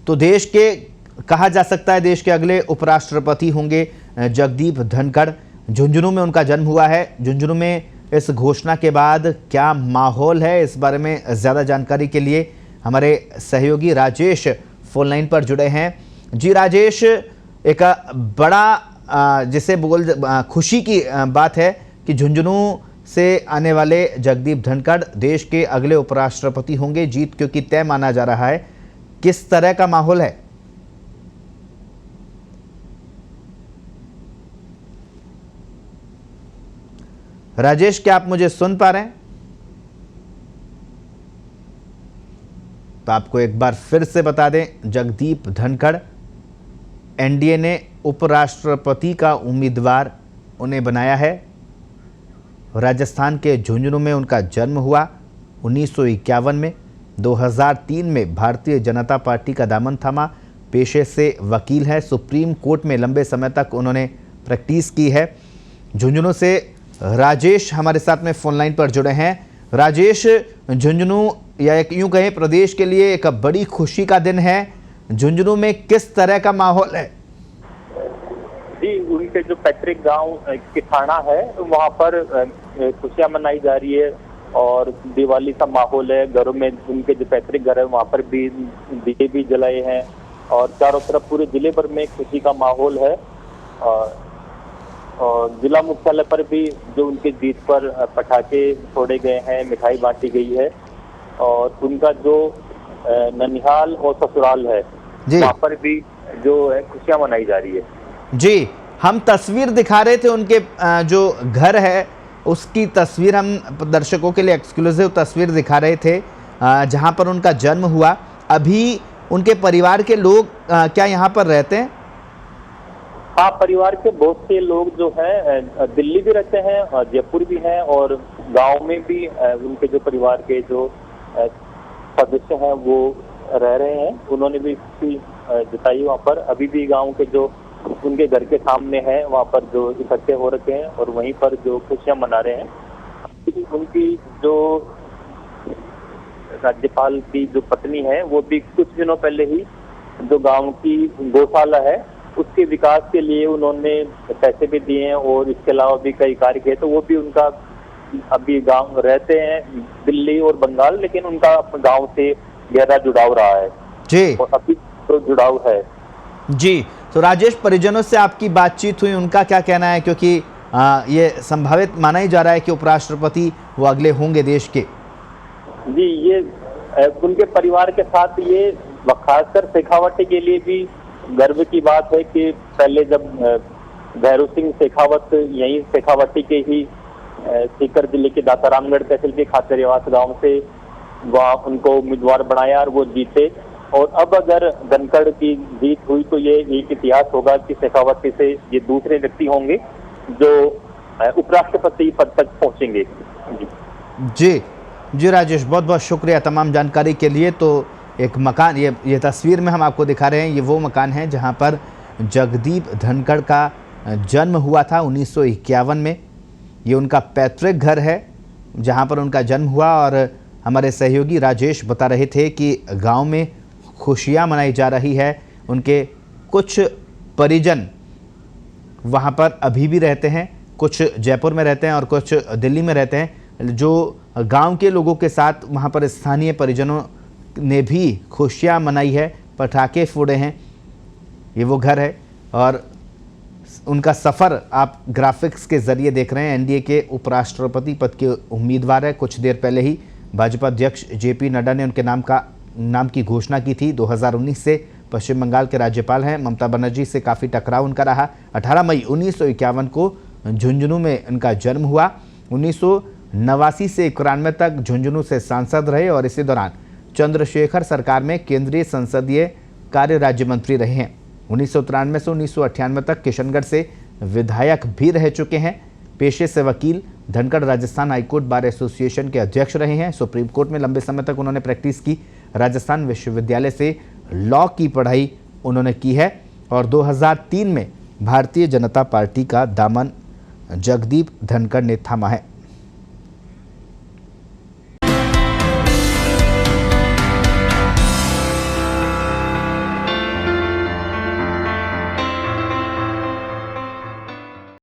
तो देश के कहा जा सकता है देश के अगले उपराष्ट्रपति होंगे जगदीप धनखड़। झुंझुनू में उनका जन्म हुआ है। झुंझुनू में इस घोषणा के बाद क्या माहौल है, इस बारे में ज़्यादा जानकारी के लिए हमारे सहयोगी राजेश फोन लाइन पर जुड़े हैं। जी राजेश, एक बड़ा जिसे खुशी की बात है कि झुंझुनू से आने वाले जगदीप धनखड़ देश के अगले उपराष्ट्रपति होंगे। जीत क्योंकि तय माना जा रहा है, किस तरह का माहौल है? राजेश, क्या आप मुझे सुन पा रहे हैं? तो आपको एक बार फिर से बता दें, जगदीप धनखड़ एनडीए ने उपराष्ट्रपति का उम्मीदवार उन्हें बनाया है। राजस्थान के झुंझुनू में उनका जन्म हुआ 1951 में। 2003 में भारतीय जनता पार्टी का दामन थामा। पेशे से वकील है। सुप्रीम कोर्ट में लंबे समय तक उन्होंने प्रैक्टिस की है। झुंझुनू से राजेश हमारे साथ में फोन लाइन पर जुड़े हैं। राजेश, झुंझुनू या एक यूं कहें प्रदेश के लिए एक बड़ी खुशी का दिन है। झुंझुनू में किस तरह का माहौल है? जी, उनके जो पैतृक गांव किठाना है वहां पर खुशियां मनाई जा रही है और दिवाली का माहौल है। घरों में उनके जो पैतृक घर है वहां पर भी दिए भी जलाए हैं और चारों तरफ पूरे जिले भर में खुशी का माहौल है। और जिला मुख्यालय पर भी जो उनके जीत पर पटाखे छोड़े गए हैं, मिठाई बांटी गई है और उनका जो ननिहाल और ससुराल है वहां पर भी जो है खुशियां मनाई जा रही है। जी, हम तस्वीर दिखा रहे थे उनके जो घर है उसकी तस्वीर, हम दर्शकों के लिए एक्सक्लूसिव तस्वीर दिखा रहे थे जहां पर उनका जन्म हुआ। अभी उनके परिवार के लोग क्या यहाँ पर रहते हैं? हाँ, परिवार के बहुत से लोग जो हैं दिल्ली भी रहते हैं और जयपुर भी हैं और गांव में भी उनके जो परिवार के जो सदस्य हैं वो रह रहे हैं। उन्होंने भी खुशी जताई वहाँ पर। अभी भी गांव के जो उनके घर के सामने है वहाँ पर जो इकट्ठे हो रखे हैं और वहीं पर जो खुशियां मना रहे हैं। उनकी जो राज्यपाल की जो पत्नी है वो भी कुछ दिनों पहले ही जो गांव की गौशाला है उसके विकास के लिए उन्होंने पैसे भी दिए हैं और इसके अलावा भी कई कार्य किए। तो वो भी उनका अभी गांव रहते हैं दिल्ली और बंगाल, लेकिन उनका गांव से गहरा जुड़ाव रहा है जी, और अभी तो जुड़ाव है। जी, तो राजेश, परिजनों से आपकी बातचीत हुई, उनका क्या कहना है? क्योंकि ये संभावित माना ही जा रहा है कि उपराष्ट्रपति वो अगले होंगे देश के। जी, ये उनके परिवार के साथ ये खासकर शेखावटी के लिए भी गर्व की बात है कि पहले जब भैरू सिंह शेखावत यही शेखावटी के ही सीकर जिले के दातारामगढ़ तहसील के खातेरियावास गांव से वहाँ उनको उम्मीदवार बनाया और वो जीते। और अब अगर धनखड़ की जीत हुई तो ये एक इतिहास होगा कि शेखावटी से ये दूसरे व्यक्ति होंगे जो उपराष्ट्रपति पद तक पहुंचेंगे। जी जी राजेश, बहुत बहुत शुक्रिया तमाम जानकारी के लिए। तो एक मकान, ये तस्वीर में हम आपको दिखा रहे हैं, ये वो मकान है जहां पर जगदीप धनखड़ का जन्म हुआ था 1951 में। ये उनका पैतृक घर है जहां पर उनका जन्म हुआ और हमारे सहयोगी राजेश बता रहे थे कि गांव में खुशियां मनाई जा रही है। उनके कुछ परिजन वहां पर अभी भी रहते हैं, कुछ जयपुर में रहते हैं और कुछ दिल्ली में रहते हैं। जो गांव के लोगों के साथ वहां पर स्थानीय परिजनों ने भी खुशियां मनाई है, पटाखे फोड़े हैं। ये वो घर है और उनका सफ़र आप ग्राफिक्स के ज़रिए देख रहे हैं। एनडीए के उपराष्ट्रपति पद के उम्मीदवार है। कुछ देर पहले ही भाजपा अध्यक्ष जेपी नड्डा ने उनके नाम की घोषणा की थी। 2019 से पश्चिम बंगाल के राज्यपाल हैं। ममता बनर्जी से काफ़ी टकराव उनका रहा। 18 मई 1951 को झुंझुनू में उनका जन्म हुआ। 1989 से 91 तक झुंझुनू से सांसद रहे और इसी दौरान चंद्रशेखर सरकार में केंद्रीय संसदीय कार्य राज्य मंत्री रहे हैं। 1993 से 1998 तक किशनगढ़ से विधायक भी रह चुके हैं। पेशे से वकील, Dhankhar Rajasthan high court bar association के अध्यक्ष रहे हैं। सुप्रीम कोर्ट में लंबे समय तक उन्होंने प्रैक्टिस की। राजस्थान विश्वविद्यालय से लॉ की पढ़ाई उन्होंने की है और 2003 में भारतीय जनता पार्टी का दामन जगदीप धनखड़ ने थामा है।